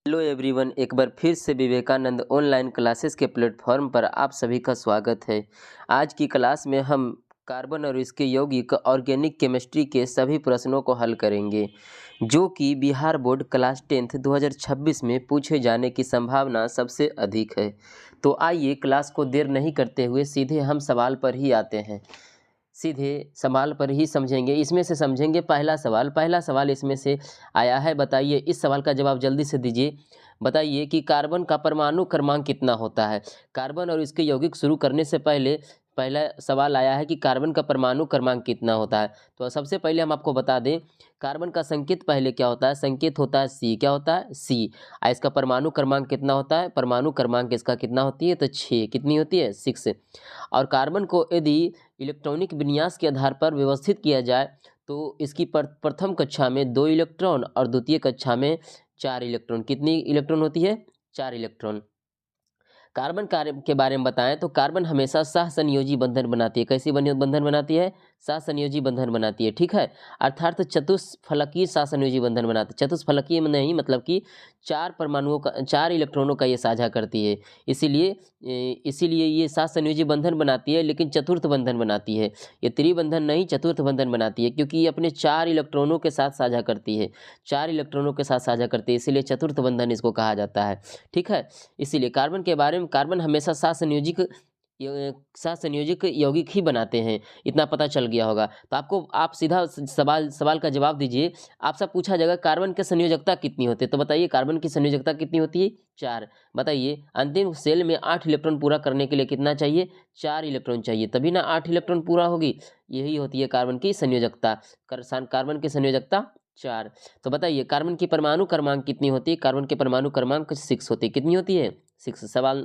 Hello everyone, एक बार फिर से विवेकानंद ऑनलाइन क्लासेस के प्लेटफॉर्म पर आप सभी का स्वागत है। आज की क्लास में हम कार्बन और इसके यौगिक ऑर्गेनिक केमिस्ट्री के सभी प्रश्नों को हल करेंगे, जो कि बिहार बोर्ड क्लास 10th 2026 में पूछे जाने की संभावना सबसे अधिक है। तो आइए क्लास को देर नहीं करते हुए सीधे हम सवाल पर ही आते हैं। सीधे सवाल पर ही समझेंगे। इसमें से समझेंगे पहला सवाल इसमें से आया है। बताइए, इस सवाल का जवाब जल्दी से दीजिए। बताइए कि कार्बन का परमाणु क्रमांक कितना होता है। कार्बन और इसके यौगिक शुरू करने से पहले पहला सवाल आया है कि कार्बन का परमाणु क्रमांक कितना होता है। तो सबसे पहले हम आपको बता दें, कार्बन का संकेत पहले क्या होता है। संकेत होता है सी। क्या होता है? सी। और इसका परमाणु क्रमांक कितना होता है। परमाणु क्रमांक इसका कितना होती है? तो 6। कितनी होती है? 6। और कार्बन को यदि इलेक्ट्रॉनिक विन्यास के आधार पर व्यवस्थित किया जाए तो इसकी प्रथम कक्षा में 2 इलेक्ट्रॉन और द्वितीय कक्षा में 4 इलेक्ट्रॉन। कितनी इलेक्ट्रॉन होती है? 4 इलेक्ट्रॉन। कार्बन कार्य के बारे में बताएं तो कार्बन हमेशा सहसंयोजी बंधन बनाती है। कैसी बंधन बनाती है? सहसंयोजी बंधन बनाती है। ठीक है, अर्थात चतुष्फलकीय सहसंयोजी बंधन बनाती है। चतुष्फलकीय में नहीं, मतलब कि 4 परमाणुओं का, 4 इलेक्ट्रॉनों का ये साझा करती है। इसीलिए ये सहसंयोजी बंधन बनाती है, लेकिन चतुर्थ बंधन बनाती है। ये त्रिबंधन नहीं, चतुर्थ बंधन बनाती है, क्योंकि ये अपने 4 इलेक्ट्रॉनों के साथ साझा करती है। 4 इलेक्ट्रॉनों के साथ साझा करती है, इसीलिए चतुर्थ बंधन इसको कहा जाता है। ठीक है, इसीलिए कार्बन के बारे में, कार्बन हमेशा सहसंयोजक यौगिक ही बनाते हैं, इतना पता चल गया होगा। तो आप सीधा सवाल का जवाब दीजिए। आपसे पूछा जाएगा कार्बन की संयोजकता कितनी होती है, तो बताइए कार्बन की संयोजकता कितनी होती है? 4। बताइए अंतिम सेल में 8 इलेक्ट्रॉन पूरा करने के लिए कितना चाहिए? 4 इलेक्ट्रॉन चाहिए, तभी ना 8 इलेक्ट्रॉन पूरा होगी। यही होती है कार्बन की संयोजकता। कार्बन की संयोजकता 4। तो बताइए कार्बन की परमाणु क्रमांक कितनी होती है? कार्बन के परमाणु क्रमांक 6 होती है। कितनी होती है? 6। सवाल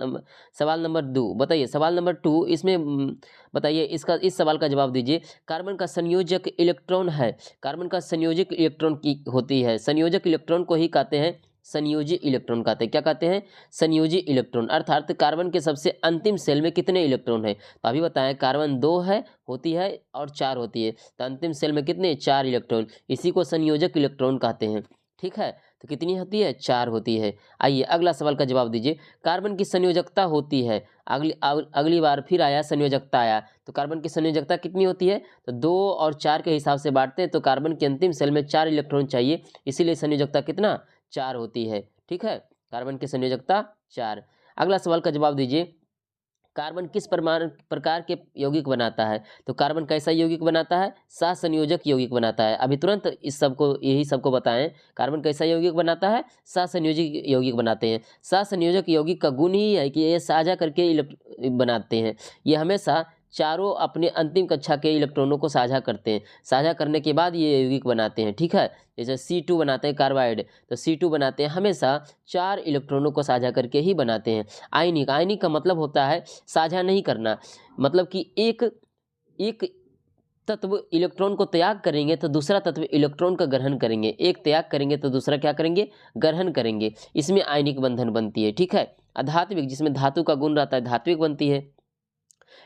नंबर 2। बताइए सवाल नंबर 2 इसमें बताइए, इस सवाल का जवाब दीजिए। कार्बन का संयोजक इलेक्ट्रॉन है। कार्बन का संयोजक इलेक्ट्रॉन की होती है। संयोजक इलेक्ट्रॉन को ही कहते हैं संयोजी इलेक्ट्रॉन कहते हैं। क्या कहते हैं? संयोजी इलेक्ट्रॉन। अर्थात कार्बन के सबसे अंतिम सेल में कितने इलेक्ट्रॉन है? तो अभी बताएं, कार्बन 2 है होती है और 4 होती है, तो अंतिम सेल में कितने? 4 इलेक्ट्रॉन। इसी को संयोजक इलेक्ट्रॉन कहते हैं। ठीक है, तो कितनी होती है? 4 होती है। आइए अगला सवाल का जवाब दीजिए। कार्बन की संयोजकता होती है, अगली बार फिर आया संयोजकता आया, तो कार्बन की संयोजकता कितनी होती है? तो 2 और 4 के हिसाब से बांटते हैं, तो कार्बन के अंतिम सेल में 4 इलेक्ट्रॉन चाहिए, इसीलिए संयोजकता कितना? 4 होती है। ठीक है, कार्बन की संयोजकता 4। अगला सवाल का जवाब दीजिए। कार्बन किस प्रकार के यौगिक बनाता है? तो कार्बन कैसा यौगिक बनाता है? सहसंयोजक यौगिक बनाता है। अभी तुरंत यही सबको बताएं, कार्बन कैसा यौगिक बनाता है? सहसंयोजक यौगिक बनाते हैं। सहसंयोजक यौगिक का गुण ही है कि ये साझा करके बनाते हैं। ये हमेशा चारों अपने अंतिम कक्षा के इलेक्ट्रॉनों को साझा करते हैं। साझा करने के बाद ये यौगिक बनाते हैं। ठीक है, जैसे C2 बनाते हैं कार्बाइड, तो C2 बनाते हैं हमेशा 4 इलेक्ट्रॉनों को साझा करके ही बनाते हैं। आयनिक का मतलब होता है साझा नहीं करना, मतलब कि एक तत्व इलेक्ट्रॉन को त्याग करेंगे तो दूसरा तत्व इलेक्ट्रॉन का ग्रहण करेंगे। एक त्याग करेंगे तो दूसरा क्या करेंगे? ग्रहण करेंगे। इसमें आयनिक बंधन बनती है। ठीक है, अधात्विक जिसमें धातु का गुण रहता है, धात्विक बनती है।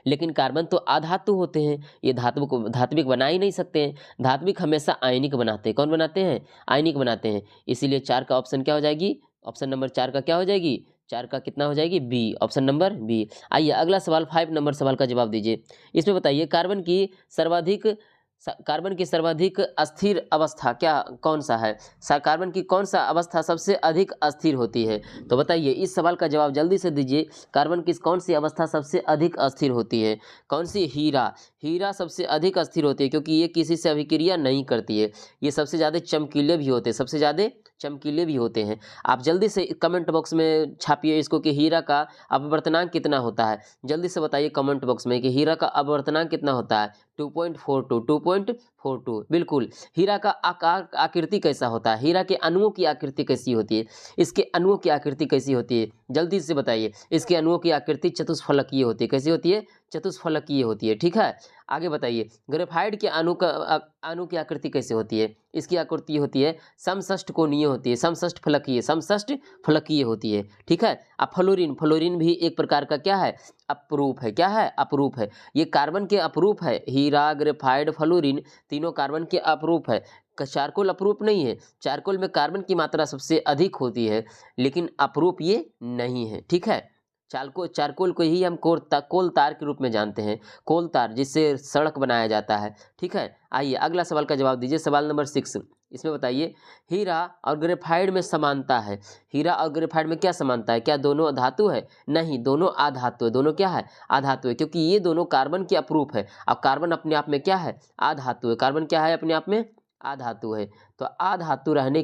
लेकिन कार्बन तो अधातु होते हैं, ये धातु को धात्विक बना ही नहीं सकते हैं। धात्विक हमेशा आयनिक बनाते हैं। कौन बनाते हैं? आयनिक बनाते हैं। इसीलिए 4 का ऑप्शन क्या हो जाएगी? ऑप्शन नंबर 4 का क्या हो जाएगी? 4 का कितना हो जाएगी? बी। Option number B. आइए अगला सवाल 5 नंबर सवाल का जवाब दीजिए। इसमें बताइए कार्बन की सर्वाधिक अस्थिर अवस्था कौन सा है? कार्बन की कौन सा अवस्था सबसे अधिक अस्थिर होती है? तो बताइए, इस सवाल का जवाब जल्दी से दीजिए। कार्बन की कौन सी अवस्था सबसे अधिक अस्थिर होती है? कौन सी? हीरा सबसे अधिक अस्थिर होती है, क्योंकि ये किसी से अभिक्रिया नहीं करती है। ये सबसे ज़्यादा चमकीले भी होते हैं, सबसे ज़्यादा चमकीले भी होते हैं। आप जल्दी से कमेंट बॉक्स में छापिए इसको कि हीरा का अपवर्तनांक कितना होता है। जल्दी से बताइए कमेंट बॉक्स में कि हीरा का अपवर्तनांक कितना होता है? 2.42। बिल्कुल। हीरा का आकृति कैसा होता है? हीरा के अणुओं की आकृति कैसी होती है? इसके अणुओं की आकृति कैसी होती है? जल्दी से बताइए। इसके अणुओं की आकृति चतुष्फलकीय होती है। कैसी होती है? चतुष्फलकीय होती है। ठीक है, आगे बताइए। ग्रेफाइट के अणु की आकृति कैसे होती है? इसकी आकृति होती है समषष्ठ कोणीय होती है, समषष्ठ फलकीय होती है। ठीक है, अब फ्लोरीन भी एक प्रकार का क्या है? अपरूप है। क्या है? अपरूप है। ये कार्बन के अपरूप है। हीरा, ग्रेफाइट, फ्लोरीन तीनों कार्बन के अपरूप है। चारकोल अपरूप नहीं है। चारकोल में कार्बन की मात्रा सबसे अधिक होती है, लेकिन अपरूप ये नहीं है। ठीक है, चारकोल को ही हम कोल तार के रूप में जानते हैं। कोल तार जिससे सड़क बनाया जाता है। ठीक है, आइए अगला सवाल का जवाब दीजिए। सवाल नंबर 6, इसमें बताइए हीरा और ग्रेफाइट में समानता है। हीरा और ग्रेफाइट में क्या समानता है? क्या दोनों धातु है? नहीं, दोनों अधातु है। दोनों क्या है? अधातु है, क्योंकि ये दोनों कार्बन के अपरूप है। अब कार्बन अपने आप में क्या है? अधातु है। कार्बन क्या है? अपने आप में अधातु है। तो अधातु रहने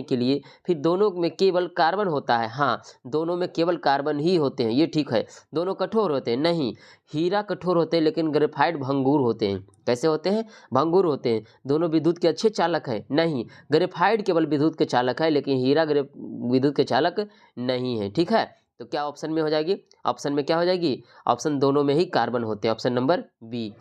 के लिए फिर दोनों में केवल कार्बन होता है। हाँ, दोनों में केवल कार्बन ही होते हैं, ये ठीक है। दोनों कठोर होते हैं? नहीं, हीरा कठोर होते हैं, लेकिन ग्रेफाइट भंगुर होते हैं। कैसे होते हैं? भंगुर होते हैं। दोनों विद्युत के अच्छे चालक हैं? नहीं, ग्रेफाइट केवल विद्युत के चालक है, लेकिन हीरा विद्युत के चालक नहीं है। ठीक है, तो क्या ऑप्शन में हो जाएगी? ऑप्शन में क्या हो जाएगी? ऑप्शन दोनों में ही कार्बन होते हैं, ऑप्शन नंबर बी।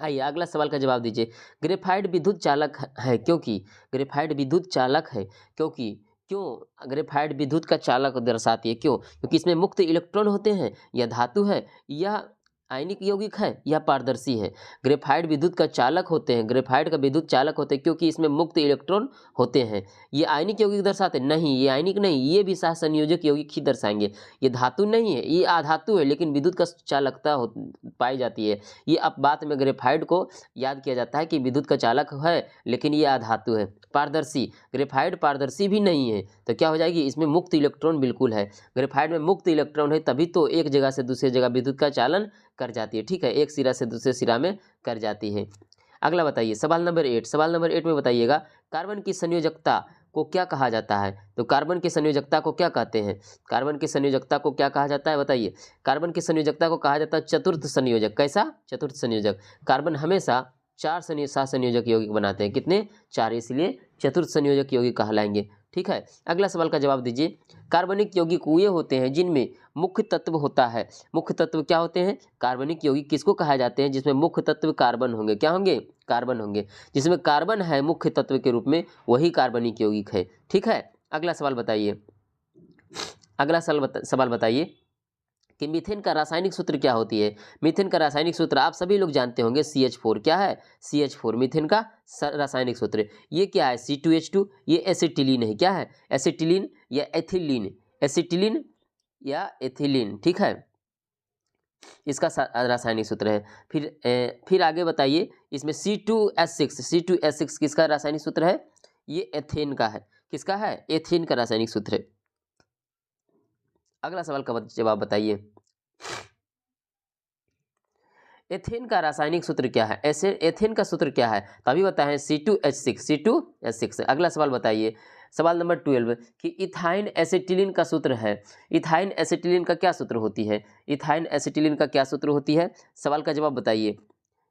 आइए अगला सवाल का जवाब दीजिए। ग्रेफाइट विद्युत चालक है क्योंकि ग्रेफाइट विद्युत चालक है क्योंकि क्यों ग्रेफाइट विद्युत का चालक दर्शाती है? क्यों? क्योंकि इसमें मुक्त इलेक्ट्रॉन होते हैं, या धातु है, या आयनिक यौगिक है, या पारदर्शी है। ग्रेफाइट विद्युत का चालक होते हैं, ग्रेफाइट का विद्युत चालक होते हैं क्योंकि इसमें मुक्त इलेक्ट्रॉन होते हैं। ये आयनिक यौगिक दर्शाते हैं? नहीं, ये आयनिक नहीं, ये भी सहसंयोजक यौगिक ही दर्शाएंगे। ये धातु नहीं है, ये अधातु है, लेकिन विद्युत का चालकता पाई जाती है। ये अब बात में ग्रेफाइट को याद किया जाता है कि विद्युत का चालक है, लेकिन ये अधातु है। पारदर्शी, ग्रेफाइट पारदर्शी भी नहीं है, तो क्या हो जाएगी? इसमें मुक्त इलेक्ट्रॉन बिल्कुल है। ग्रेफाइट में मुक्त इलेक्ट्रॉन है, तभी तो एक जगह से दूसरी जगह विद्युत का चालन कर जाती है। ठीक है, एक सिरा से दूसरे सिरा में कर जाती है। अगला बताइए सवाल नंबर 8। सवाल नंबर 8 में बताइएगा कार्बन की संयोजकता को क्या कहा जाता है? तो कार्बन की संयोजकता को क्या कहते हैं? कार्बन की संयोजकता को क्या कहा जाता है? बताइए। कार्बन की संयोजकता को कहा जाता है चतुर्थ संयोजक। कैसा? चतुर्थ संयोजक। कार्बन हमेशा 4 सहसंयोजक यौगिक बनाते हैं। कितने? 4, इसलिए चतुर्थ संयोजक यौगिक कहलाएंगे। ठीक है, अगला सवाल का जवाब दीजिए। कार्बनिक यौगिक वे होते हैं जिनमें मुख्य तत्व होता है। मुख्य तत्व क्या होते हैं? कार्बनिक यौगिक किसको कहा जाते हैं? जिसमें मुख्य तत्व कार्बन होंगे। क्या होंगे? कार्बन होंगे। जिसमें कार्बन है मुख्य तत्व के रूप में, वही कार्बनिक यौगिक है। ठीक है, अगला सवाल बताइए। अगला सवाल बताइए कि मीथेन का रासायनिक सूत्र क्या होती है? मीथेन का रासायनिक सूत्र आप सभी लोग जानते होंगे, CH4। क्या है? CH4 मीथेन का रासायनिक सूत्र। ये क्या है? C2H2। ये एसिटिलीन है। क्या है? एसिटिलीन या एथिलीन। एसिटिलीन या एथिलीन। ठीक है, इसका रासायनिक सूत्र है। फिर आगे बताइए, इसमें C2H6 किसका रासायनिक सूत्र है? ये एथेन का है। किसका है? एथेन का रासायनिक सूत्र है। अगला सवाल का जवाब बताइए। एथेन का रासायनिक सूत्र क्या है? ऐसे एथेन का सूत्र क्या है? तो अभी बताएं, C2H6। अगला सवाल बताइए, सवाल नंबर 12 कि इथाइन एसिटिलीन का सूत्र है। इथाइन एसिटिलीन का क्या सूत्र होती है? इथाइन एसिटिलीन का क्या सूत्र होती है? सवाल का जवाब बताइए।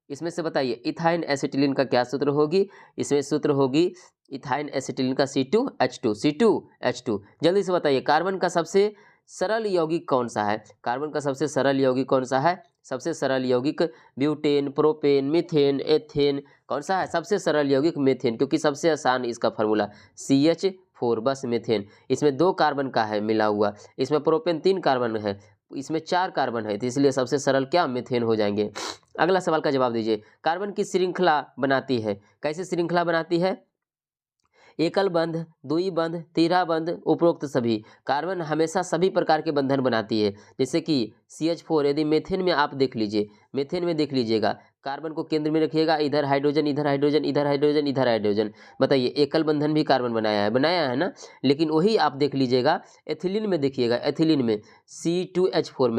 इसमें से बताइए इथाइन एसिटिलीन का क्या सूत्र होगी? इसमें सूत्र होगी इथाइन एसिटिलीन का C2H2। जल्दी से बताइए, कार्बन का सबसे सरल यौगिक कौन सा है? कार्बन का सबसे सरल यौगिक कौन सा है? सबसे सरल यौगिक ब्यूटेन, प्रोपेन, मीथेन, एथेन, कौन सा है? सबसे सरल यौगिक मीथेन, क्योंकि सबसे आसान इसका फार्मूला CH4, बस मीथेन। इसमें 2 कार्बन का है मिला हुआ, इसमें प्रोपेन 3 कार्बन है, इसमें 4 कार्बन है, तो इसलिए सबसे सरल क्या? मीथेन हो जाएंगे। अगला सवाल का जवाब दीजिए। कार्बन की श्रृंखला बनाती है। कैसे श्रृंखला बनाती है? एकल बंध, द्वि बंध, तीसरा बंध, उपरोक्त सभी। कार्बन हमेशा सभी प्रकार के बंधन बनाती है, जैसे कि CH4। यदि मेथेन में आप देख लीजिए, मेथेन में देख लीजिएगा, कार्बन को केंद्र में रखिएगा, इधर हाइड्रोजन, इधर हाइड्रोजन, इधर हाइड्रोजन, इधर हाइड्रोजन। बताइए, एकल बंधन भी कार्बन बनाया है ना? लेकिन वही आप देख लीजिएगा एथिलीन में, देखिएगा एथिलीन में C2H4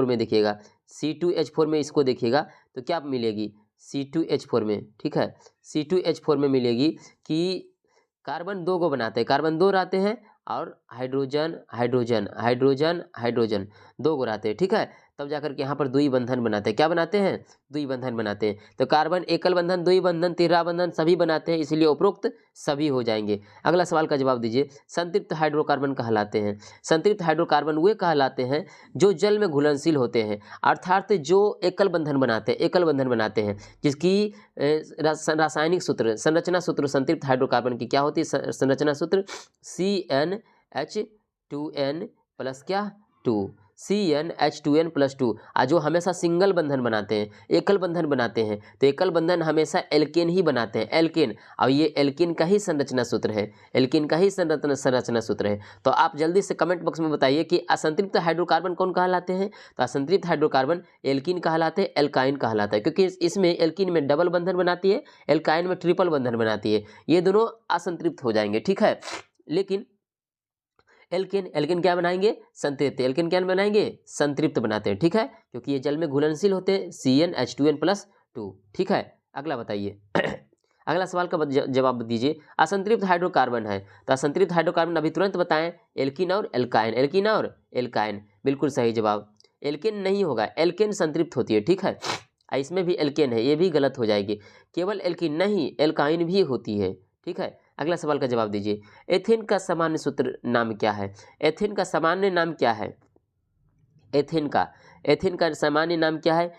में देखिएगा, C2H4 में इसको देखिएगा तो क्या मिलेगी? C2H4 में, ठीक है, C2H4 में मिलेगी कि कार्बन 2 को बनाते हैं, कार्बन 2 रहते हैं, और हाइड्रोजन हाइड्रोजन हाइड्रोजन हाइड्रोजन 2 को रहते हैं। ठीक है, तब जाकर के यहाँ पर द्वि बंधन बनाते हैं। क्या बनाते हैं? द्वि बंधन बनाते हैं। तो कार्बन एकल बंधन, द्वि बंधन, तीसरा बंधन सभी बनाते हैं, इसलिए उपरोक्त सभी हो जाएंगे। अगला सवाल का जवाब दीजिए। संतृप्त हाइड्रोकार्बन कहलाते हैं। संतृप्त हाइड्रोकार्बन वे कहलाते हैं जो जल में घुलनशील होते हैं, अर्थात जो एकल बंधन बनाते हैं, जिसकी रासायनिक सूत्र, संरचना सूत्र संतृप्त हाइड्रोकार्बन की क्या होती है? संरचना सूत्र CnH2n+ क्या? 2। CnH2n+2 जो हमेशा सिंगल बंधन बनाते हैं, एकल बंधन बनाते हैं, तो एकल बंधन हमेशा एल्केन ही बनाते हैं, एल्केन। अब ये एल्केन का ही संरचना सूत्र है, एल्केन का ही संरचना सूत्र है। तो आप जल्दी से कमेंट बॉक्स में बताइए कि असंतृप्त हाइड्रोकार्बन कौन कहलाते हैं। तो असंतृप्त हाइड्रोकार्बन एल्कीन कहलाते हैं, एल्काइन कहलाता है, क्योंकि इसमें एल्कीन में डबल बंधन बनाती है, एल्काइन में ट्रिपल बंधन बनाती है, ये दोनों असंतृप्त हो जाएंगे, ठीक है। लेकिन एल्केन, एल्केन क्या बनाएंगे, संतृप्त। एल्केन क्या बनाएंगे, संतृप्त बनाते हैं, ठीक है, क्योंकि ये जल में घुलनशील होते हैं, CnH2n+2, ठीक है। अगला बताइए अगला सवाल का जवाब दीजिए। असंतृप्त हाइड्रोकार्बन है, तो असंतृप्त हाइड्रोकार्बन अभी तुरंत बताएं, एल्कीन और एल्काइन, एल्कीन और एल्काइन, बिल्कुल सही जवाब। एल्केन नहीं होगा, एल्केन संतृप्त होती है, ठीक है। इसमें भी एल्केन है, ये भी गलत हो जाएगी। केवल एल्कीन नहीं, एल्काइन भी होती है, ठीक है। अगला सवाल का जवाब दीजिए। एथेन का सामान्य सूत्र नाम क्या है। एथेन का सामान्य नाम क्या है। एथेन का सामान्य नाम क्या है।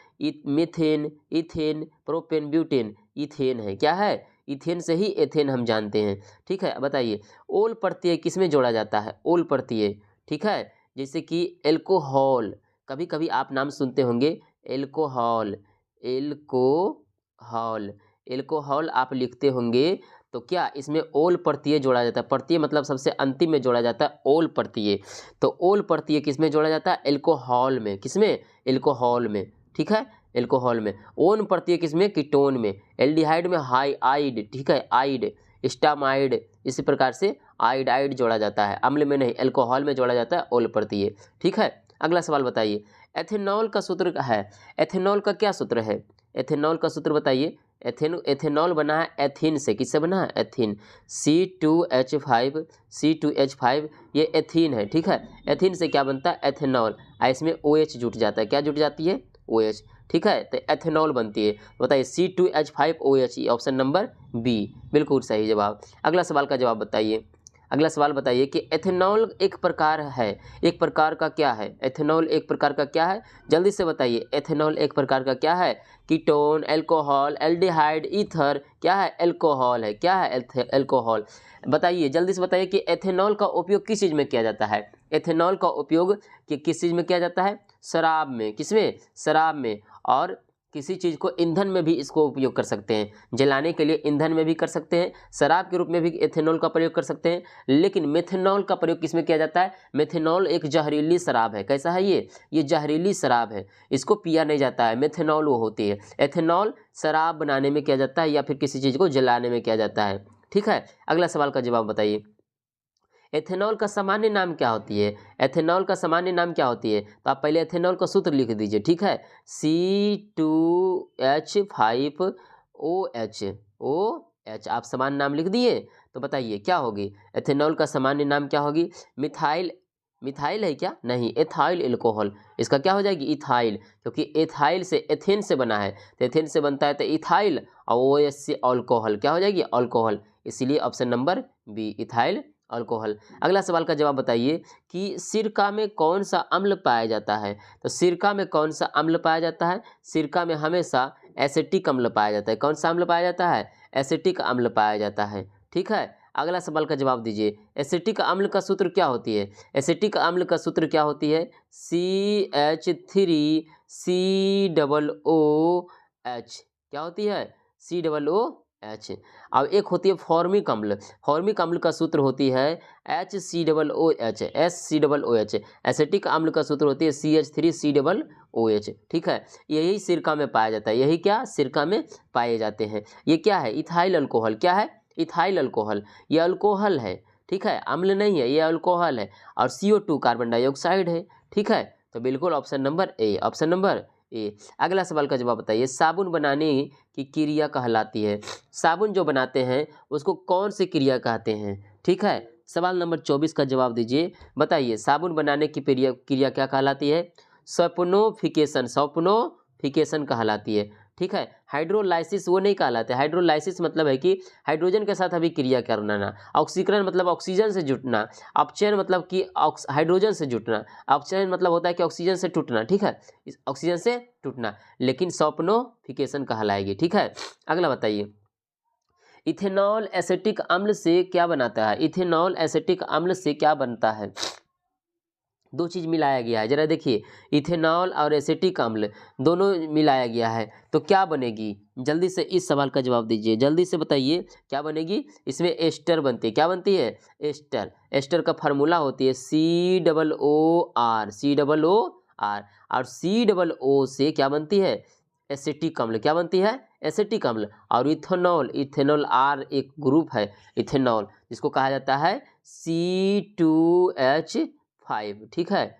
Methane, ethane, propane, butane, ethane है, क्या है, इथेन से ही एथेन हम जानते हैं, ठीक है। बताइए ओल प्रत्यय किसमें जोड़ा जाता है, ओल प्रत्यय, ठीक है। जैसे कि एल्कोहल, कभी कभी आप नाम सुनते होंगे, एल्कोहल, एल्कोहल, एल्कोहल आप लिखते होंगे, तो क्या इसमें ओल प्रत्यय जोड़ा जाता है। प्रत्यय मतलब सबसे अंतिम में जोड़ा जाता है ओल प्रत्यय। तो ओल प्रत्यय किसमें जोड़ा जाता है, एल्कोहल में, किसमें, एल्कोहल में, ठीक है, एल्कोहल में। ओन प्रत्यय किसमें, कीटोन में। एल्डिहाइड में आइड, ठीक है, आइड, स्टामाइड, इसी प्रकार से आइड जोड़ा जाता है, अम्ल में नहीं, एल्कोहल में जोड़ा जाता है ओल प्रत्यय, ठीक है। अगला सवाल बताइए। एथेनॉल का सूत्र है, एथेनॉल का क्या सूत्र है, एथेनॉल का सूत्र बताइए। एथेनॉल बना है एथीन से, किससे बना है, एथीन, C2H5, ये एथीन है, ठीक है। एथीन से क्या बनता है, एथेनॉल, इसमें OH जुट जाता है, क्या जुट जाती है, OH, ठीक है, तो एथेनॉल बनती है। बताइए C2H5OH, ऑप्शन नंबर बी, बिल्कुल सही जवाब। अगला सवाल का जवाब बताइए। अगला सवाल बताइए कि एथेनॉल एक प्रकार है, एक प्रकार का क्या है, एथेनॉल एक प्रकार का क्या है, जल्दी से बताइए। एथेनॉल एक प्रकार का क्या है, कीटोन, एल्कोहल, एल्डिहाइड, ईथर, क्या है, एल्कोहल है, क्या है, एल्कोहल। बताइए जल्दी से बताइए कि एथेनॉल का उपयोग किस चीज़ में किया जाता है। एथेनॉल का उपयोग किस चीज़ में किया जाता है, शराब में, किसमें, शराब में, और किसी चीज़ को ईंधन में भी इसको उपयोग कर सकते हैं, जलाने के लिए ईंधन में भी कर सकते हैं, शराब के रूप में भी एथेनॉल का प्रयोग कर सकते हैं। लेकिन मेथेनॉल का प्रयोग किसमें किया जाता है, मेथेनॉल एक जहरीली शराब है, कैसा है ये जहरीली शराब है, इसको पिया नहीं जाता है, मेथेनॉल वो होती है। एथेनॉल शराब बनाने में किया जाता है या फिर किसी चीज़ को जलाने में किया जाता है, ठीक है। अगला सवाल का जवाब बताइए। एथेनॉल का सामान्य नाम क्या होती है, एथेनॉल का सामान्य नाम क्या होती है। तो आप पहले एथेनॉल का सूत्र लिख दीजिए, ठीक है, C2H5OH, आप सामान्य नाम लिख दिए। तो बताइए क्या होगी, एथेनॉल का सामान्य नाम क्या होगी, मिथाइल, मिथाइल है क्या, नहीं, एथाइल एल्कोहल, इसका क्या हो जाएगी, इथाइल, क्योंकि एथाइल से एथेन से बना है, तो एथेन से बनता है तो इथाइल, और OH से अल्कोहल, क्या हो जाएगी, अल्कोहल, इसीलिए option number B, ethyl alcohol. अगला सवाल का जवाब बताइए कि सिरका में कौन सा अम्ल पाया जाता है। तो सिरका में कौन सा अम्ल पाया जाता है, सिरका में हमेशा एसिटिक अम्ल पाया जाता है, कौन सा अम्ल पाया जाता है, एसिटिक अम्ल पाया जाता है, ठीक है। अगला सवाल का जवाब दीजिए। एसिटिक अम्ल का सूत्र क्या होती है, एसिटिक अम्ल का सूत्र क्या होती है, CH3COOH, क्या होती है, COOH। अब एक होती है फॉर्मिक अम्ल, फॉर्मिक अम्ल का सूत्र होती है HCOOH। एसिटिक अम्ल का सूत्र होती है CH3COOH, ठीक है। यही सिरका में पाया जाता है, यही क्या, सिरका में पाए जाते हैं। ये क्या है, इथाइल अल्कोहल, क्या है, इथाइल अल्कोहल, ये अल्कोहल है, ठीक है, अम्ल नहीं है, ये अल्कोहल है, और CO2 कार्बन डाइऑक्साइड है, ठीक है। तो बिल्कुल option number A, option number A. अगला सवाल का जवाब बताइए। साबुन बनाने की क्रिया कहलाती है, साबुन जो बनाते हैं उसको कौन सी क्रिया कहते हैं, ठीक है। सवाल नंबर 24 का जवाब दीजिए। बताइए साबुन बनाने की क्रिया क्या कहलाती है, सैपोनिफिकेशन, सैपोनिफिकेशन कहलाती है, ठीक है। हाइड्रोलाइसिस वो नहीं कहलाते, हाइड्रोलाइसिस मतलब है कि हाइड्रोजन के साथ अभी क्रिया करना, ऑक्सीकरण मतलब ऑक्सीजन से जुटना, अपचयन मतलब कि हाइड्रोजन से जुटना, अपचयन मतलब होता है कि ऑक्सीजन से टूटना, ठीक है, ऑक्सीजन से टूटना, लेकिन सैपोनिफिकेशन कहलाएगी, ठीक है। अगला बताइए। इथेनॉल एसिटिक अम्ल से क्या बनाता है, इथेनॉल एसिटिक अम्ल से क्या बनता है। दो चीज़ मिलाया गया है, जरा देखिए इथेनॉल और एसिटिक अम्ल दोनों मिलाया गया है, तो क्या बनेगी? जल्दी से इस सवाल का जवाब दीजिए, जल्दी से बताइए क्या बनेगी? इसमें एस्टर बनती है, क्या बनती है? एस्टर। एस्टर का फार्मूला होती है COOR, COOR, और COO से क्या बनती है? एसिटिक अम्ल। क्या बनती है? एसिटिक अम्ल। और इथेनॉल, इथेनॉल R एक ग्रुप है इथेनॉल, जिसको कहा जाता है C2H5, ठीक है,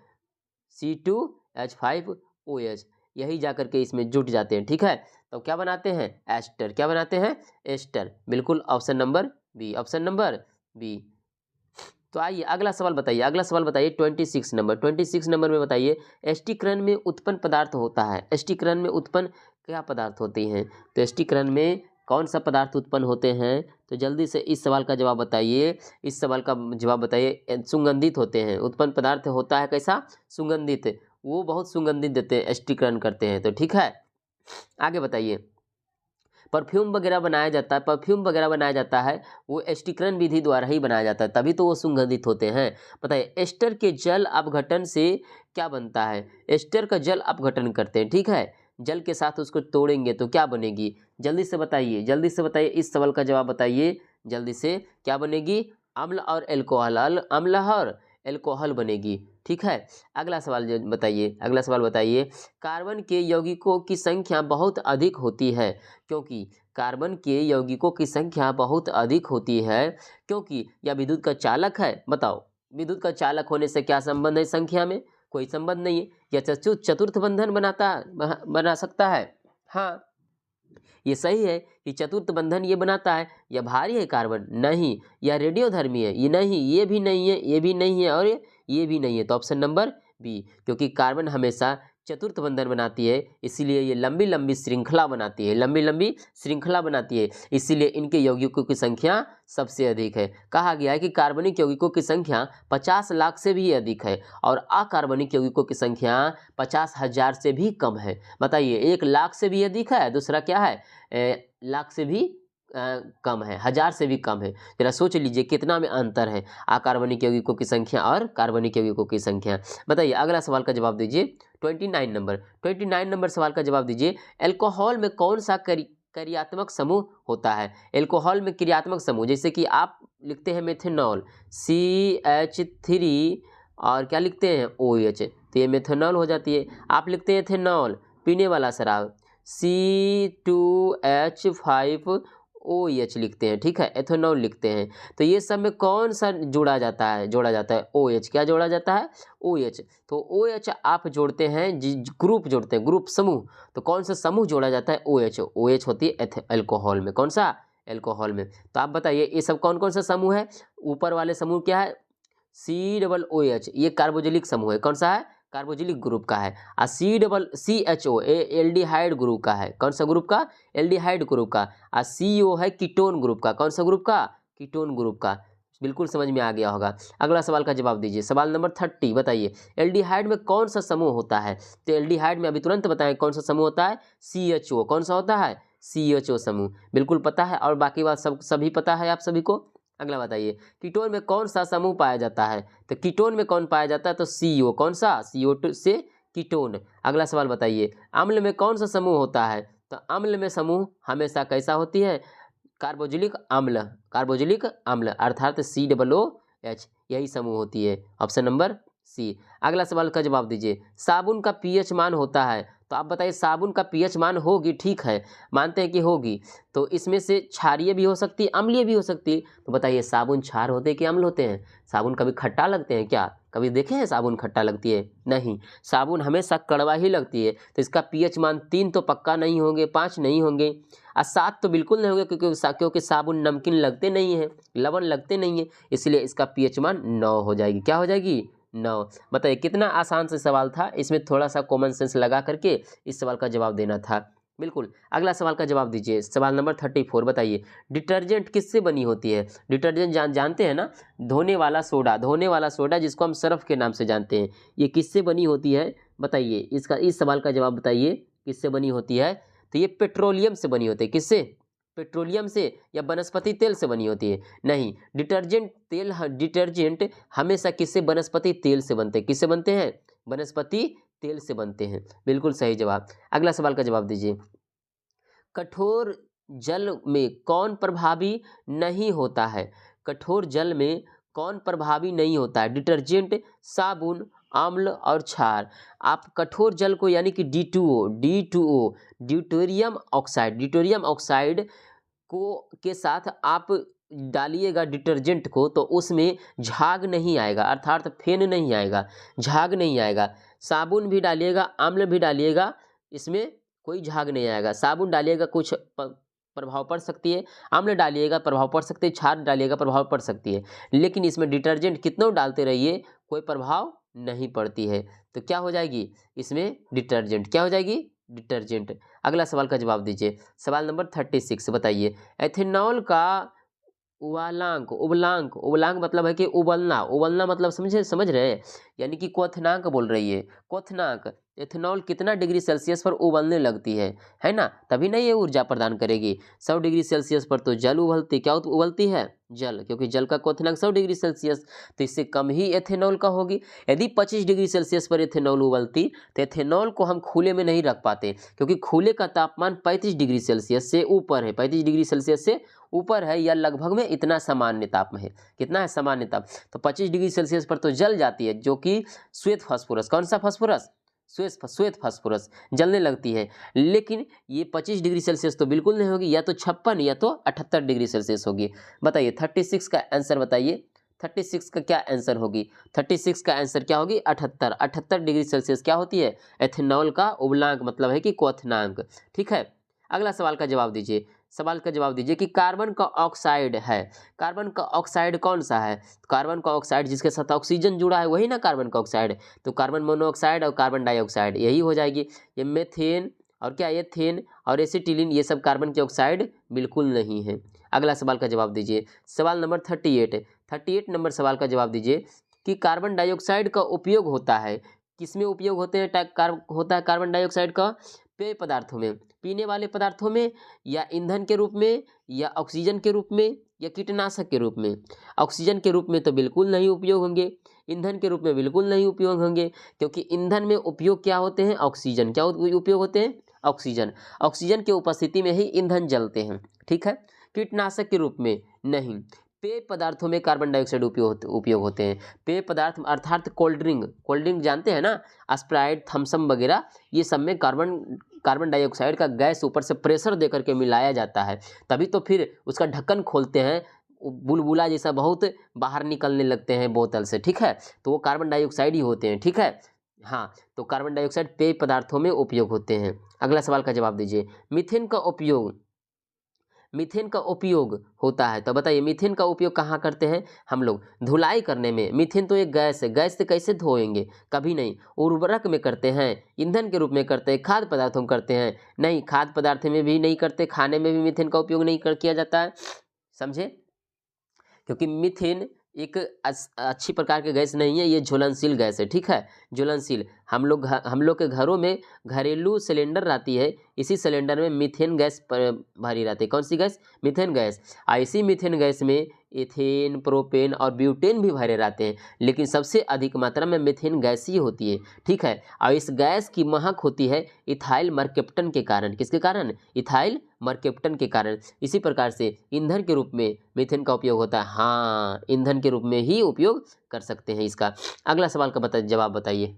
C2H5OH, यही जा करके इसमें जुट जाते हैं, ठीक है। तो क्या बनाते हैं? एस्टर। क्या बनाते हैं? एस्टर। बिल्कुल option number B, option number B. तो आइए अगला सवाल बताइए, अगला सवाल बताइए 26 नंबर, 26 नंबर में बताइए एस्टिकरण में उत्पन्न पदार्थ होता है, एस्टिकरण में उत्पन्न क्या पदार्थ होते हैं? तो एस्टिकरण में कौन सा पदार्थ उत्पन्न होते हैं? तो जल्दी से इस सवाल का जवाब बताइए, इस सवाल का जवाब बताइए। सुगंधित होते हैं, उत्पन्न पदार्थ होता है कैसा? सुगंधित। वो बहुत सुगंधित देते हैं, एस्टिकरण करते हैं, तो ठीक है। आगे बताइए। परफ्यूम वगैरह बनाया जाता है, परफ्यूम वगैरह बनाया जाता है, वो एस्टिकरण विधि द्वारा ही बनाया जाता है, तभी तो वो सुगंधित होते हैं। बताइए एस्टर के जल अपघटन से क्या बनता है? एस्टर का जल अपघटन करते हैं, ठीक है, जल के साथ उसको तोड़ेंगे तो क्या बनेगी? जल्दी से बताइए, जल्दी से बताइए, इस सवाल का जवाब बताइए जल्दी से। क्या बनेगी? अम्ल और एल्कोहल, अम्ल और एल्कोहल बनेगी, ठीक है। अगला सवाल बताइए, अगला सवाल बताइए। कार्बन के यौगिकों की संख्या बहुत अधिक होती है, क्योंकि कार्बन के यौगिकों की संख्या बहुत अधिक होती है क्योंकि यह विद्युत का चालक है। बताओ विद्युत का चालक होने से क्या संबंध है? संख्या में कोई संबंध नहीं है। यह चतुर्थ बंधन बना सकता है। हाँ, ये सही है कि चतुर्थ बंधन ये बनाता है। यह भारी है कार्बन? नहीं। यह रेडियोधर्मी है? ये नहीं, ये भी नहीं है, ये भी नहीं है, और ये भी नहीं है। तो ऑप्शन नंबर बी, क्योंकि कार्बन हमेशा चतुर्थ बंधन बनाती है, इसीलिए ये लंबी लंबी श्रृंखला बनाती है, लंबी लंबी श्रृंखला बनाती है, इसीलिए इनके यौगिकों की संख्या सबसे अधिक है। कहा गया है कि कार्बनिक यौगिकों की संख्या 50 लाख से भी अधिक है और अकार्बनिक यौगिकों की संख्या 50,000 से भी कम है। बताइए, 1 लाख से भी अधिक है, दूसरा क्या है? लाख से भी कम है, 1000 से भी कम है। जरा सोच लीजिए कितना में अंतर है अकार्बनिक यौगिकों की संख्या और कार्बनिक यौगिकों की संख्या। बताइए अगला सवाल का जवाब दीजिए। 29 नंबर सवाल का जवाब दीजिए। अल्कोहल में कौन सा क्रियात्मक समूह होता है? अल्कोहल में क्रियात्मक समूह, जैसे कि आप लिखते हैं मेथेनॉल CH3 और क्या लिखते हैं? OH, तो ये मेथेनॉल हो जाती है। आप लिखते हैं एथेनॉल, पीने वाला शराब, C2H5OH लिखते हैं, ठीक है, एथेनॉल लिखते हैं। तो ये सब में कौन सा जोड़ा जाता है? जोड़ा जाता है OH। क्या जोड़ा जाता है? OH। तो OH आप जोड़ते हैं, ग्रुप जोड़ते हैं, ग्रुप समूह, तो कौन सा समूह जोड़ा जाता है? OH। OH होती है अल्कोहल में। कौन सा? अल्कोहल में। तो आप बताइए ये सब कौन कौन सा समूह है? ऊपर वाले समूह क्या है? COOH, ये कार्बोजिलिक समूह है। कौन सा है? कार्बोजिलिक ग्रुप का है। और CHO एल्डिहाइड ग्रुप का है। कौन सा ग्रुप का? एल्डिहाइड ग्रुप का। और CO है कीटोन ग्रुप का। कौन सा ग्रुप का? कीटोन ग्रुप का। बिल्कुल समझ में आ गया होगा। अगला सवाल का जवाब दीजिए, सवाल नंबर 30 बताइए। एल्डिहाइड में कौन सा समूह होता है? तो एल्डिहाइड में अभी तुरंत बताएं कौन सा समूह होता है? CHO। कौन सा होता है? CHO समूह। बिल्कुल पता है, और बाकी बात सभी पता है आप सभी को। अगला बताइए, कीटोन में कौन सा समूह पाया जाता है? तो कीटोन में कौन पाया जाता है? तो CO। कौन सा? CO2 से कीटोन। अगला सवाल बताइए, अम्ल में कौन सा समूह होता है? तो अम्ल में समूह हमेशा कैसा होती है? कार्बोजिलिक अम्ल, कार्बोजिलिक अम्ल अर्थात COOH, यही समूह होती है। Option number C. अगला सवाल का जवाब दीजिए। साबुन का pH मान होता है, तो आप बताइए साबुन का pH मान होगी, ठीक है, मानते हैं कि होगी, तो इसमें से क्षारीय भी हो सकती है, अम्लीय भी हो सकती है। तो बताइए साबुन क्षार होते हैं कि अम्ल होते हैं? साबुन कभी खट्टा लगते हैं क्या? कभी देखे हैं साबुन खट्टा लगती है? नहीं, साबुन हमेशा कड़वा ही लगती है। तो इसका pH मान 3 तो पक्का नहीं होंगे, 5 नहीं होंगे, और 7 तो बिल्कुल नहीं होंगे, क्योंकि साबुन नमकीन लगते नहीं है, लवण लगते नहीं है, इसलिए इसका pH मान 9 हो जाएगी। क्या हो जाएगी? 9। बताइए कितना आसान से सवाल था, इसमें थोड़ा सा कॉमन सेंस लगा करके इस सवाल का जवाब देना था। बिल्कुल। अगला सवाल का जवाब दीजिए, सवाल नंबर 34 बताइए। डिटर्जेंट किससे बनी होती है? डिटर्जेंट जानते हैं ना, धोने वाला सोडा जिसको हम सर्फ के नाम से जानते हैं, ये किससे बनी होती है? बताइए इस सवाल का जवाब बताइए, किससे बनी होती है? तो ये पेट्रोलियम से बनी होती है। किससे? पेट्रोलियम से या वनस्पति तेल से बनी होती है? नहीं, डिटर्जेंट हमेशा किससे, वनस्पति तेल से बनते हैं। किससे बनते हैं? वनस्पति तेल से बनते हैं। बिल्कुल सही जवाब। अगला सवाल का जवाब दीजिए। कठोर जल में कौन प्रभावी नहीं होता है? कठोर जल में कौन प्रभावी नहीं होता है? डिटर्जेंट, साबुन, अम्ल और क्षार। आप कठोर जल को यानी कि D2O ड्यूटेरियम ऑक्साइड को के साथ आप डालिएगा डिटर्जेंट को, तो उसमें झाग नहीं आएगा, अर्थात फेन नहीं आएगा, झाग नहीं आएगा। साबुन भी डालिएगा, अम्ल भी डालिएगा, इसमें कोई झाग नहीं आएगा। साबुन डालिएगा कुछ प्रभाव पड़ सकती है, अम्ल डालिएगा प्रभाव पड़ सकती है, क्षार डालिएगा प्रभाव पड़ सकती है, लेकिन इसमें डिटर्जेंट कितनों डालते रहिए कोई प्रभाव नहीं पड़ती है। तो क्या हो जाएगी इसमें? डिटर्जेंट। क्या हो जाएगी? डिटर्जेंट। अगला सवाल का जवाब दीजिए। सवाल नंबर 36 बताइए। एथेनॉल का उबलांक मतलब है कि उबलना मतलब समझ रहे हैं, यानी कि क्वथनांक बोल रही है। क्वथनांक, एथेनॉल कितना डिग्री सेल्सियस पर उबलने लगती है ना, तभी ना ये ऊर्जा प्रदान करेगी। 100 डिग्री सेल्सियस पर तो जल उबलती, क्या उबलती है? जल, क्योंकि जल का क्वथनांक 100 डिग्री सेल्सियस, तो इससे कम ही एथेनॉल का होगी। यदि 25 डिग्री सेल्सियस पर एथेनॉल उबलती तो एथेनॉल को हम खुले में नहीं रख पाते, क्योंकि खुले का तापमान 35 डिग्री सेल्सियस से ऊपर है, 35 डिग्री सेल्सियस से ऊपर है, या लगभग में इतना सामान्य ताप में है। कितना है? सामान्य ताप। तो 25 डिग्री सेल्सियस पर तो जल जाती है, जो कि श्वेत फास्फोरस। कौन सा फास्फोरस? श्वेत फास्फोरस जलने लगती है। लेकिन ये 25 डिग्री सेल्सियस तो बिल्कुल नहीं होगी, या तो 56 या तो 78 डिग्री सेल्सियस होगी। बताइए 36 का आंसर बताइए। 36 का क्या आंसर होगी? 36 का आंसर क्या होगी? 78 डिग्री सेल्सियस क्या होती है? एथेनॉल का उबलांक मतलब है कि क्वथनांक। ठीक है, अगला सवाल का जवाब दीजिए। सवाल का जवाब दीजिए कि कार्बन का ऑक्साइड है। कार्बन का ऑक्साइड कौन सा है? कार्बन का ऑक्साइड जिसके साथ ऑक्सीजन जुड़ा है वही ना कार्बन का ऑक्साइड। तो कार्बन मोनोऑक्साइड और कार्बन डाइऑक्साइड यही हो जाएगी। ये मेथेन और क्या, एथेन और एसिटिलीन, ये सब कार्बन के ऑक्साइड बिल्कुल नहीं है। अगला सवाल का जवाब दीजिए। सवाल नंबर 38 नंबर सवाल का जवाब दीजिए कि कार्बन डाइऑक्साइड का उपयोग होता है, किसमें उपयोग होते हैं? होता है कार्बन डाइऑक्साइड का पेय पदार्थों में, पीने वाले पदार्थों में, या ईंधन के रूप में, या ऑक्सीजन के रूप में, या कीटनाशक के रूप में। ऑक्सीजन के रूप में तो बिल्कुल नहीं उपयोग होंगे, ईंधन के रूप में बिल्कुल नहीं उपयोग होंगे, क्योंकि ईंधन में उपयोग क्या होते हैं? ऑक्सीजन। क्या उपयोग होते हैं? ऑक्सीजन। ऑक्सीजन की उपस्थिति में ही ईंधन जलते हैं। ठीक है, कीटनाशक के रूप में नहीं। पेय पदार्थों में कार्बन डाइऑक्साइड उपयोग होते हैं। पेय पदार्थ अर्थात कोल्ड ड्रिंक जानते हैं ना, स्प्राइट, थम्सअप वगैरह, ये सब में कार्बन डाइऑक्साइड का गैस ऊपर से प्रेशर देकर के मिलाया जाता है, तभी तो फिर उसका ढक्कन खोलते हैं, बुलबुला जैसा बहुत बाहर निकलने लगते हैं बोतल से। ठीक है, तो वो कार्बन डाइऑक्साइड ही होते हैं। ठीक है, हाँ, तो कार्बन डाइऑक्साइड पेय पदार्थों में उपयोग होते हैं। अगला सवाल का जवाब दीजिए। मीथेन का उपयोग होता है, तो बताइए मीथेन का उपयोग कहाँ करते हैं हम लोग? धुलाई करने में। मीथेन तो एक गैस है, गैस से कैसे धोएंगे? कभी नहीं। उर्वरक में करते हैं, ईंधन के रूप में करते हैं, खाद्य पदार्थों में करते हैं, नहीं, खाद्य पदार्थ में भी नहीं करते, खाने में भी मीथेन का उपयोग नहीं किया जाता है। समझे? क्योंकि मीथेन एक अच्छी प्रकार की गैस नहीं है, ये ज्वलनशील गैस है। ठीक है, ज्वलनशील। हम लोग के घरों में घरेलू सिलेंडर रहती है, इसी सिलेंडर में मीथेन गैस भरी रहती है। कौन सी गैस? Methane gas. इसी मीथेन गैस में एथेन, प्रोपेन और ब्यूटेन भी भरे रहते हैं, लेकिन सबसे अधिक मात्रा में मीथेन गैस ही होती है। ठीक है, और इस गैस की महक होती है इथाइल मरकेप्टन के कारण। किसके कारण? इथाइल मरकेप्टन के कारण। इसी प्रकार से ईंधन के रूप में मीथेन का उपयोग होता है। हाँ, ईंधन के रूप में ही उपयोग कर सकते हैं इसका। अगला सवाल का जवाब बताइए।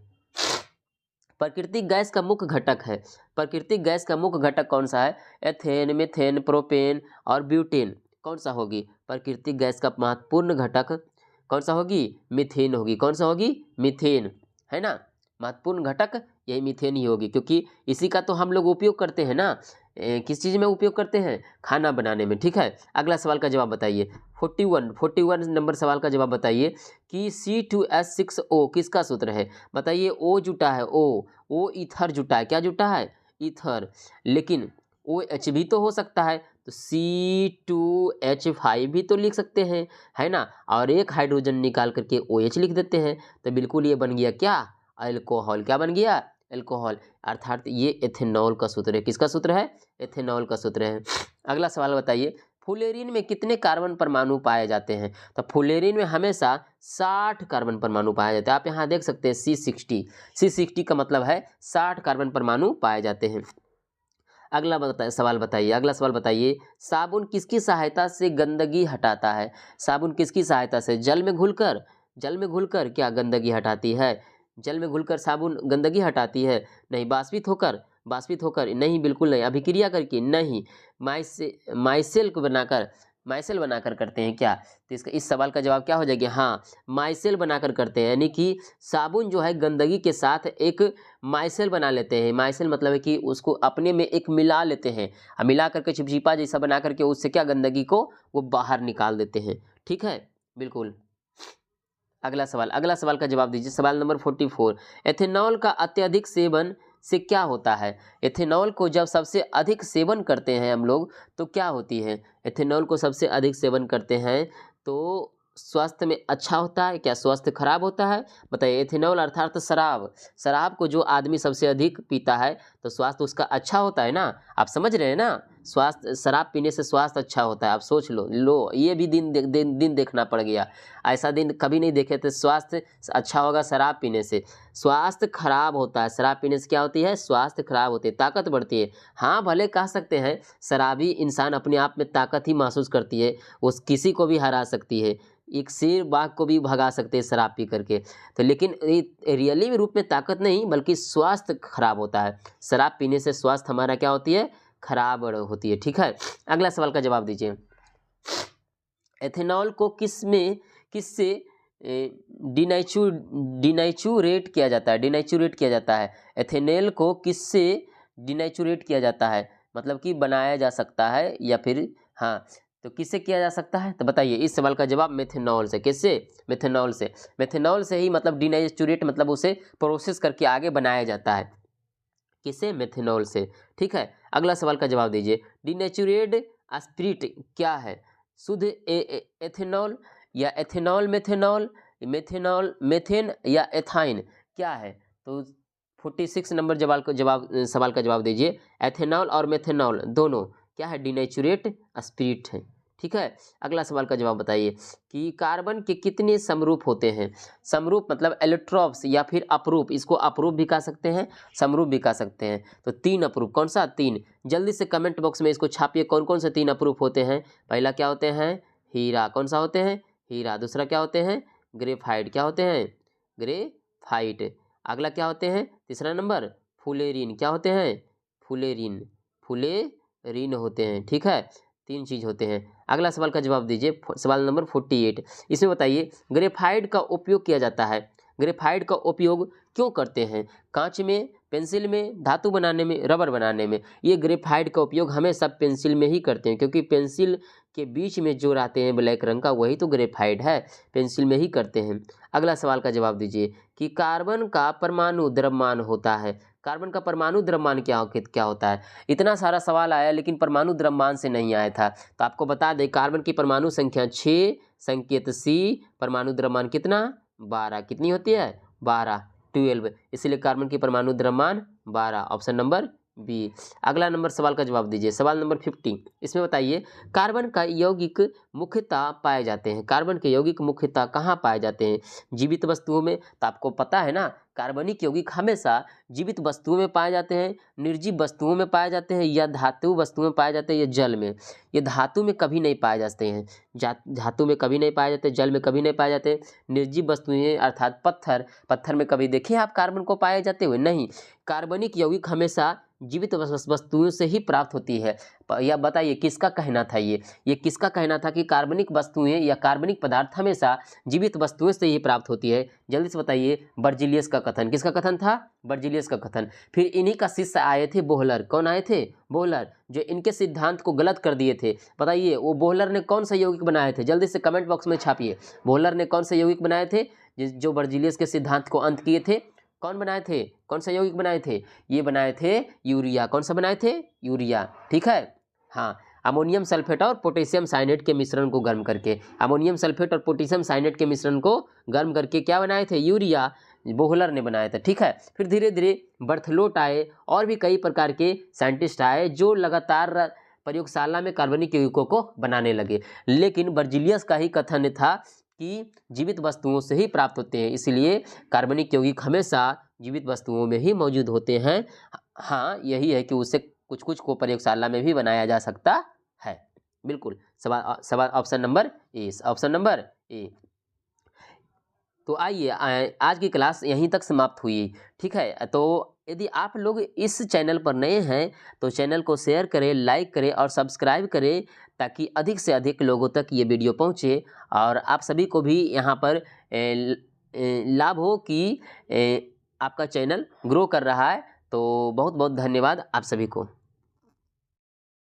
प्राकृतिक गैस का मुख्य घटक है। प्राकृतिक गैस का मुख्य घटक कौन सा है? एथेन, मीथेन, प्रोपेन और ब्यूटेन। कौन सा होगी? प्राकृतिक गैस का महत्वपूर्ण घटक कौन सा होगी? मीथेन होगी। कौन सा होगी? मीथेन, है ना। महत्वपूर्ण घटक यही मीथेन ही होगी, क्योंकि इसी का तो हम लोग उपयोग करते हैं ना। किस चीज़ में उपयोग करते हैं? खाना बनाने में। ठीक है, अगला सवाल का जवाब बताइए। 41 नंबर सवाल का जवाब बताइए कि C2H6O किसका सूत्र है? बताइए। ओ जुटा है, ओ ईथर जुटा है। क्या जुटा है? ईथर। लेकिन OH भी तो हो सकता है, तो C2H5 भी तो लिख सकते हैं, है ना, और एक हाइड्रोजन निकाल करके OH लिख देते हैं, तो बिल्कुल ये बन गया क्या? अल्कोहल। क्या बन गया? एल्कोहल, अर्थात ये एथेनॉल का सूत्र है। किसका सूत्र है? एथेनॉल का सूत्र है। अगला सवाल बताइए, फुलेरिन में कितने कार्बन परमाणु पाए जाते हैं? तो फुलेरिन में हमेशा 60 कार्बन परमाणु पाए जाते हैं। आप यहाँ देख सकते हैं C60 का मतलब है 60 कार्बन परमाणु पाए जाते हैं। अगला सवाल बताइए, साबुन किसकी सहायता से गंदगी हटाता है? साबुन किसकी सहायता से? जल में घुलकर क्या गंदगी हटाती है? जल में घुलकर साबुन गंदगी हटाती है? नहीं। बाष्पित होकर? नहीं, बिल्कुल नहीं। अभिक्रिया करके? नहीं। माइसेल बनाकर करते हैं क्या? तो इसका इस सवाल का जवाब क्या हो जाएगा? हाँ, माइसेल बनाकर करते हैं, यानी कि साबुन जो है गंदगी के साथ एक माइसेल बना लेते हैं। माइसेल मतलब है कि उसको अपने में एक मिला लेते हैं, मिला करके चिपचिपा जैसा बना करके उससे क्या गंदगी को वो बाहर निकाल देते हैं। ठीक है, बिल्कुल। अगला सवाल का जवाब दीजिए। सवाल नंबर 44, एथेनॉल का अत्यधिक सेवन से क्या होता है? एथेनॉल को जब सबसे अधिक सेवन करते हैं हम लोग तो क्या होती है? एथेनॉल को सबसे अधिक सेवन करते हैं तो स्वास्थ्य में अच्छा होता है क्या? स्वास्थ्य खराब होता है? बताइए। एथेनॉल अर्थात शराब को जो आदमी सबसे अधिक पीता है तो स्वास्थ्य उसका अच्छा होता है ना। आप समझ रहे हैं ना? स्वास्थ्य, शराब पीने से स्वास्थ्य अच्छा होता है। आप सोच लो ये भी दिन देखना पड़ गया। ऐसा दिन कभी नहीं देखे थे। स्वास्थ्य अच्छा होगा शराब पीने से, स्वास्थ्य खराब होता है। शराब पीने से क्या होती है? स्वास्थ्य खराब होती है, ताकत बढ़ती है। हाँ, भले कह सकते हैं शराबी इंसान अपने आप में ताकत ही महसूस करती है, वो किसी को भी हरा सकती है, एक शेर बाघ को भी भगा सकते हैं शराब पी करके। तो लेकिन रियली रूप में ताकत नहीं, बल्कि स्वास्थ्य खराब होता है। शराब पीने से स्वास्थ्य हमारा क्या होती है? खराब होती है। ठीक है, अगला सवाल का जवाब दीजिए। एथेनॉल को किससे डिनेचुरेट किया जाता है? एथेनॉल को किससे डिनेचुरेट किया जाता है? मतलब कि बनाया जा सकता है या फिर, हाँ, तो किससे किया जा सकता है? तो बताइए। इस सवाल का जवाब मेथेनॉल से। किससे? मेथेनॉल से ही, मतलब डिनेचुरेट मतलब उसे प्रोसेस करके आगे बनाया जाता है। किससे? मेथेनॉल से। ठीक है, अगला सवाल का जवाब दीजिए। डिनेचुरेट स्पिरिट क्या है? शुद्ध एथेनॉल या एथेनॉल मेथेन या एथाइन क्या है? तो 46 नंबर सवाल का जवाब दीजिए। एथेनॉल और मेथेनॉल दोनों क्या है? डिनेचुरेट स्पिरिट है। ठीक है, अगला सवाल का जवाब बताइए कि कार्बन के कितने समरूप होते हैं? समरूप मतलब एलोट्रॉप्स या फिर अपरूप। इसको अपरूप भी कह सकते हैं, समरूप भी कह सकते हैं। तो 3 अपरूप। कौन सा? 3। जल्दी से कमेंट बॉक्स में इसको छापिए, कौन कौन से 3 अपरूप होते हैं? पहला क्या होते हैं? हीरा। कौन सा होते हैं? हीरा। दूसरा क्या होते हैं? ग्रेफाइट। क्या होते हैं? ग्रेफाइट। अगला क्या होते हैं? तीसरा नंबर फुलेरिन। क्या होते हैं? फुलेरिन होते हैं। ठीक है, 3 चीज होते हैं। अगला सवाल का जवाब दीजिए। सवाल नंबर 48, इसमें बताइए ग्रेफाइट का उपयोग किया जाता है। ग्रेफाइट का उपयोग क्यों करते हैं? कांच में, पेंसिल में, धातु बनाने में, रबर बनाने में। ये ग्रेफाइट का उपयोग हमेशा पेंसिल में ही करते हैं, क्योंकि पेंसिल के बीच में जो रहते हैं ब्लैक रंग का, वही तो ग्रेफाइट है, पेंसिल में ही करते हैं। अगला सवाल का जवाब दीजिए कि कार्बन का परमाणु द्रव्यमान होता है। कार्बन का परमाणु द्रव्यमान क्या होता है? इतना सारा सवाल आया लेकिन परमाणु द्रव्यमान से नहीं आया था। तो आपको बता दें, कार्बन की परमाणु संख्या 6, संकेत C, परमाणु द्रव्यमान कितना? 12। कितनी होती है? 12। इसलिए कार्बन की परमाणु द्रव्यमान 12। Option number B. अगला सवाल का जवाब दीजिए। सवाल नंबर 50, इसमें बताइए कार्बन का यौगिक मुख्यतः पाए जाते हैं। कार्बन के यौगिक मुख्यतः कहाँ पाए जाते हैं? जीवित वस्तुओं में। तो आपको पता है ना, कार्बनिक यौगिक हमेशा जीवित वस्तुओं में पाए जाते हैं, निर्जीव वस्तुओं में पाए जाते हैं, या धातु वस्तुओं में पाए जाते हैं, या जल में। ये धातु में कभी नहीं पाए जाते हैं, धातु में कभी नहीं पाए जाते, जल में कभी नहीं पाए जाते। निर्जीव वस्तुएं अर्थात पत्थर में कभी देखे आप कार्बन को पाए जाते हुए? नहीं। कार्बनिक यौगिक हमेशा जीवित वस्तुओं से ही प्राप्त होती है। या बताइए किसका कहना था? ये किसका कहना था कि कार्बनिक वस्तुएं या कार्बनिक पदार्थ हमेशा जीवित वस्तुओं से ही प्राप्त होती है? जल्दी से बताइए। बर्जीलियस का कथन। किसका कथन था? बर्जीलियस का कथन। फिर इन्हीं का शिष्य आए थे बोहलर। कौन आए थे? बोहलर, जो इनके सिद्धांत को गलत कर दिए थे। बताइए वो बोहलर ने कौन सा यौगिक बनाए थे? जल्दी से कमेंट बॉक्स में छापिए। बोहलर ने कौन सा यौगिक बनाए थे जो बर्जीलियस के सिद्धांत को अंत किए थे? कौन बनाए थे? कौन सा यौगिक बनाए थे? ये बनाए थे यूरिया। कौन सा बनाए थे? यूरिया। ठीक है, हाँ। अमोनियम सल्फेट और पोटेशियम साइनेट के मिश्रण को गर्म करके। अमोनियम सल्फेट और पोटेशियम साइनेट के मिश्रण को गर्म करके क्या बनाए थे? यूरिया बोहलर ने बनाया था। ठीक है, फिर धीरे धीरे बर्थलोट आए और भी कई प्रकार के साइंटिस्ट आए जो लगातार प्रयोगशाला में कार्बनिक यौगिकों को बनाने लगे। लेकिन बर्जीलियस का ही कथन था कि जीवित वस्तुओं से ही प्राप्त होते हैं, इसलिए कार्बनिक यौगिक हमेशा जीवित वस्तुओं में ही मौजूद होते हैं। हाँ, यही है कि उससे कुछ कुछ को प्रयोगशाला में भी बनाया जा सकता है। बिल्कुल, सवाल option number A, option number A. तो आइए आज की क्लास यहीं तक समाप्त हुई। ठीक है, तो यदि आप लोग इस चैनल पर नए हैं तो चैनल को शेयर करें, लाइक करें और सब्सक्राइब करें ताकि अधिक से अधिक लोगों तक ये वीडियो पहुंचे और आप सभी को भी यहाँ पर लाभ हो कि आपका चैनल ग्रो कर रहा है। तो बहुत बहुत धन्यवाद आप सभी को।